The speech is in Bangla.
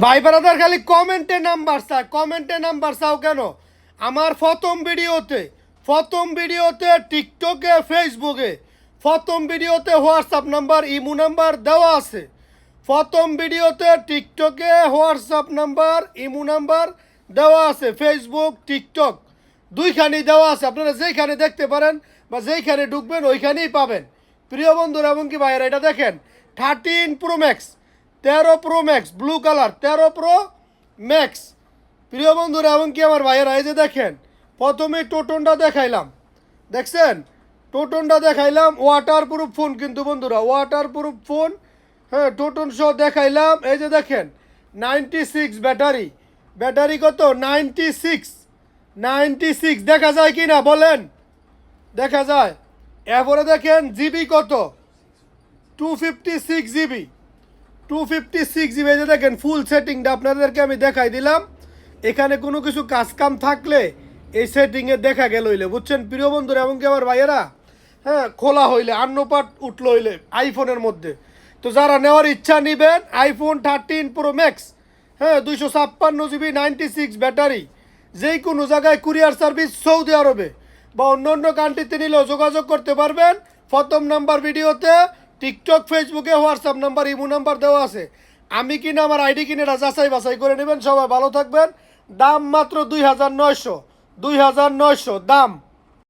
ভাই ব্রাদার খালি কমেন্টে নাম্বার চাও, কমেন্টে নাম্বার চাও কেন? আমার প্রথম ভিডিওতে টিকটকে ফেসবুকে প্রথম ভিডিওতে হোয়াটসঅ্যাপ নাম্বার ইমো নাম্বার দেওয়া আছে। প্রথম ভিডিওতে টিকটকে হোয়াটসঅ্যাপ নাম্বার ইমো নাম্বার দেওয়া আছে, ফেসবুক টিকটক দুইখানি দেওয়া আছে। আপনারা যেইখানে দেখতে পারেন বা যেইখানে ঢুকবেন ওইখানেই পাবেন। প্রিয় বন্ধুরা এমনকি ভাইয়েরা এটা দেখেন 13 pro max, 13 pro max blue colour, 13 pro max. প্রিয় বন্ধুরা এমনকি আমার ভাইয়েরা এই যে দেখেন, প্রথমে টোটনটা দেখাইলাম, দেখছেন টোটনটা দেখাইলাম, ওয়াটার প্রুফ ফোন কিন্তু বন্ধুরা, ওয়াটার প্রুফ ফোন। হ্যাঁ, টোটন সহ দেখাইলাম। এই যে দেখেন 96 ব্যাটারি, ব্যাটারি কত 96 দেখা যায় কি না বলেন? দেখা যায়। এরপরে দেখেন জিবি কত 256 জিবি, 256 জিবি। এই যে দেখেন ফুল সেটিংটা আপনাদেরকে আমি দেখাই দিলাম। এখানে কোনো কিছু কাজ কাম থাকলে এই সেটিংয়ে দেখা গেল হইলে, বুঝছেন প্রিয় বন্ধুরা এমনকি আমার ভাইয়েরা। হ্যাঁ, খোলা হইলে আন্নপাট উঠলো হইলে আইফোনের মধ্যে। তো যারা নেওয়ার ইচ্ছা নেবেন আইফোন 13 প্রো ম্যাক্স, হ্যাঁ 256 জিবি, 96 ব্যাটারি। যেই কোনো জায়গায় কুরিয়ার সার্ভিস সৌদি আরবে বা অন্য অন্য কান্ট্রিতে নিলেও যোগাযোগ করতে পারবেন। প্রথম নাম্বার ভিডিওতে টিকটক ফেসবুকে হোয়াটসঅ্যাপ নাম্বার ইমো নাম্বার দেওয়া আছে। আমি কিনা আমার আইডি কিনে এটা যাচাই বাছাই করে নেবেন। সবাই ভালো থাকবেন। দাম মাত্র 2900, 2900 দাম।